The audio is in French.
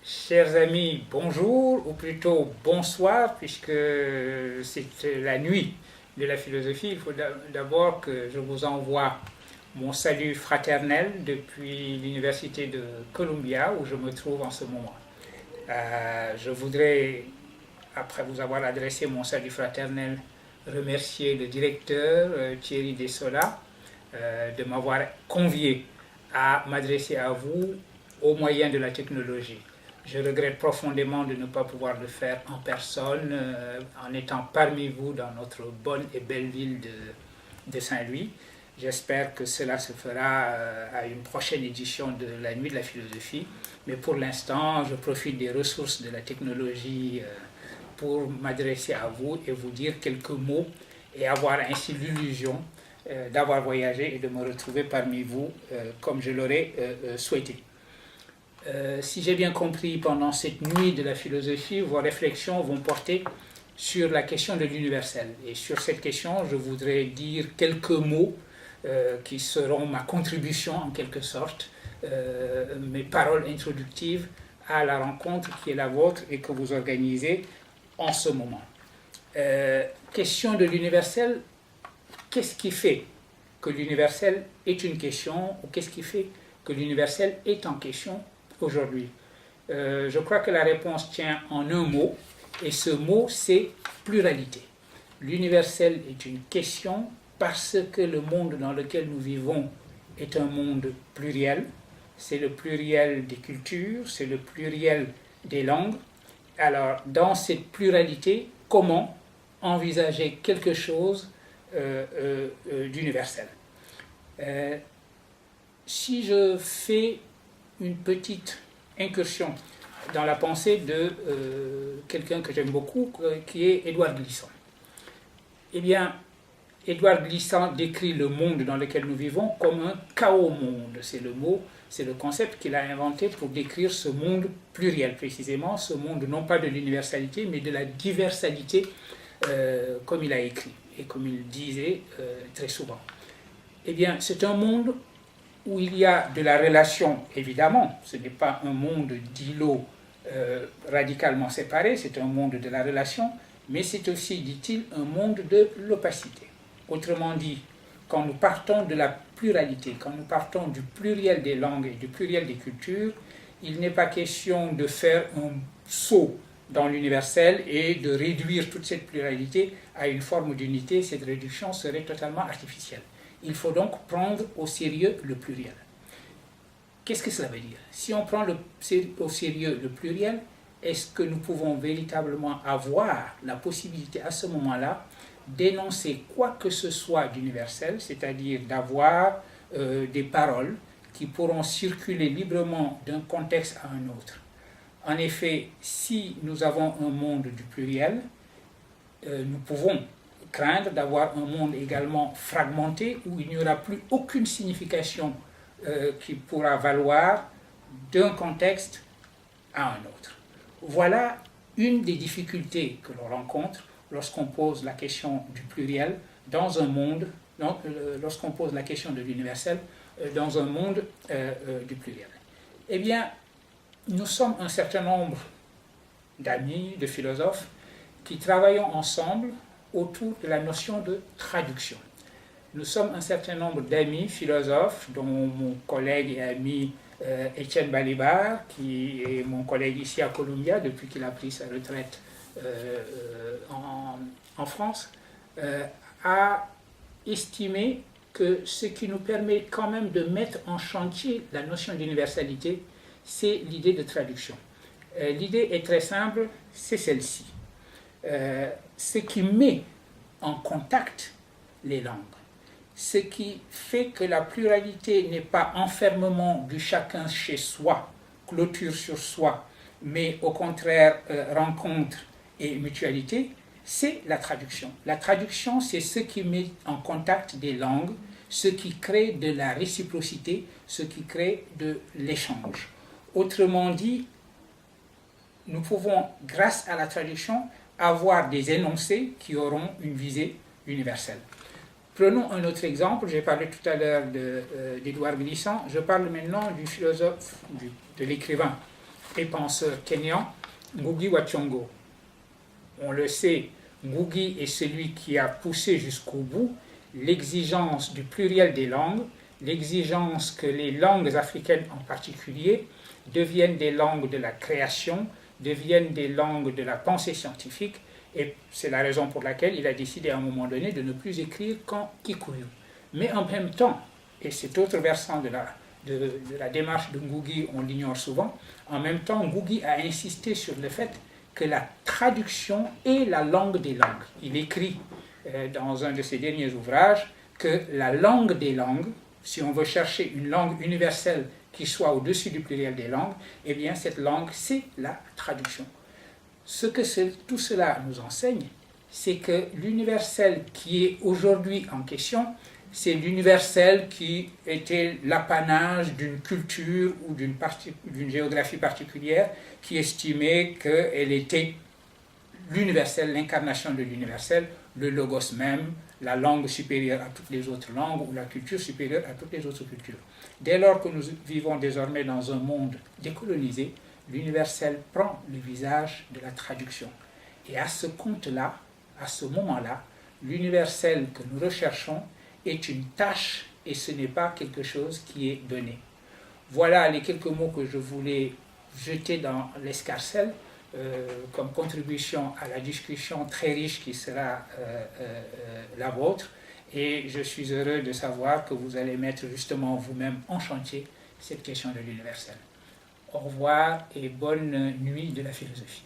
Chers amis, bonjour, ou plutôt bonsoir, puisque c'est la nuit de la philosophie. Il faut d'abord que je vous envoie mon salut fraternel depuis l'université de Columbia, où je me trouve en ce moment. Je voudrais, après vous avoir adressé mon salut fraternel, remercier le directeur Thierry Dessola de m'avoir convié à m'adresser à vous au moyen de la technologie. Je regrette profondément de ne pas pouvoir le faire en personne, en étant parmi vous dans notre bonne et belle ville de Saint-Louis. J'espère que cela se fera à une prochaine édition de la Nuit de la philosophie. Mais pour l'instant, je profite des ressources de la technologie pour m'adresser à vous et vous dire quelques mots et avoir ainsi l'illusion d'avoir voyagé et de me retrouver parmi vous comme je l'aurais souhaité. Si j'ai bien compris, pendant cette nuit de la philosophie, vos réflexions vont porter sur la question de l'universel. Et sur cette question, je voudrais dire quelques mots qui seront ma contribution en quelque sorte, mes paroles introductives à la rencontre qui est la vôtre et que vous organisez en ce moment. Question de l'universel, qu'est-ce qui fait que l'universel est une question ou qu'est-ce qui fait que l'universel est en question aujourd'hui? Je crois que la réponse tient en un mot, et ce mot, c'est pluralité. L'universel est une question parce que le monde dans lequel nous vivons est un monde pluriel. C'est le pluriel des cultures, c'est le pluriel des langues. Alors, dans cette pluralité, comment envisager quelque chose d'universel? Si je fais une petite incursion dans la pensée de quelqu'un que j'aime beaucoup, qui est Édouard Glissant. Eh bien, Édouard Glissant décrit le monde dans lequel nous vivons comme un chaos-monde. C'est le mot, c'est le concept qu'il a inventé pour décrire ce monde pluriel, précisément, ce monde non pas de l'universalité, mais de la diversalité, comme il a écrit et comme il disait très souvent. Eh bien, c'est un monde où il y a de la relation, évidemment, ce n'est pas un monde d'îlots radicalement séparés, c'est un monde de la relation, mais c'est aussi, dit-il, un monde de l'opacité. Autrement dit, quand nous partons de la pluralité, quand nous partons du pluriel des langues et du pluriel des cultures, il n'est pas question de faire un saut dans l'universel et de réduire toute cette pluralité à une forme d'unité. Cette réduction serait totalement artificielle. Il faut donc prendre au sérieux le pluriel. Qu'est-ce que cela veut dire? Si on prend au sérieux le pluriel, est-ce que nous pouvons véritablement avoir la possibilité à ce moment-là d'énoncer quoi que ce soit d'universel, c'est-à-dire d'avoir des paroles qui pourront circuler librement d'un contexte à un autre? En effet, si nous avons un monde du pluriel, nous pouvons craindre d'avoir un monde également fragmenté où il n'y aura plus aucune signification qui pourra valoir d'un contexte à un autre. Voilà une des difficultés que l'on rencontre lorsqu'on pose la question du pluriel dans un monde, lorsqu'on pose la question de l'universel dans un monde du pluriel. Eh bien, nous sommes un certain nombre d'amis, de philosophes, qui travaillons ensemble autour de la notion de traduction. Nous sommes un certain nombre d'amis philosophes, dont mon collègue et ami Étienne Balibar, qui est mon collègue ici à Columbia depuis qu'il a pris sa retraite en France, a estimé que ce qui nous permet quand même de mettre en chantier la notion d'universalité, c'est l'idée de traduction. L'idée est très simple, c'est celle-ci. Ce qui met en contact les langues, ce qui fait que la pluralité n'est pas enfermement du chacun chez soi, clôture sur soi, mais au contraire rencontre et mutualité, c'est la traduction. La traduction, c'est ce qui met en contact des langues, ce qui crée de la réciprocité, ce qui crée de l'échange. Autrement dit, nous pouvons, grâce à la traduction, avoir des énoncés qui auront une visée universelle. Prenons un autre exemple, j'ai parlé tout à l'heure d'Édouard Glissant, je parle maintenant du philosophe, de l'écrivain et penseur kényan, Ngugi wa Thiong'o. On le sait, Ngugi est celui qui a poussé jusqu'au bout l'exigence du pluriel des langues, l'exigence que les langues africaines en particulier deviennent des langues de la création, deviennent des langues de la pensée scientifique, et c'est la raison pour laquelle il a décidé à un moment donné de ne plus écrire qu'en kikuyu. Mais en même temps, et cet autre versant de la démarche de Ngugi, on l'ignore souvent, en même temps, Ngugi a insisté sur le fait que la traduction est la langue des langues. Il écrit dans un de ses derniers ouvrages que la langue des langues, si on veut chercher une langue universelle qui soit au-dessus du pluriel des langues, eh bien cette langue, c'est la traduction. Ce que tout cela nous enseigne, c'est que l'universel qui est aujourd'hui en question, c'est l'universel qui était l'apanage d'une culture ou d'une géographie particulière qui estimait qu'elle était l'universel, l'incarnation de l'universel, le logos même, la langue supérieure à toutes les autres langues ou la culture supérieure à toutes les autres cultures. Dès lors que nous vivons désormais dans un monde décolonisé, l'universel prend le visage de la traduction. Et à ce compte-là, à ce moment-là, l'universel que nous recherchons est une tâche et ce n'est pas quelque chose qui est donné. Voilà les quelques mots que je voulais jeter dans l'escarcelle comme contribution à la discussion très riche qui sera la vôtre. Et je suis heureux de savoir que vous allez mettre justement vous-même en chantier cette question de l'universel. Au revoir et bonne nuit de la philosophie.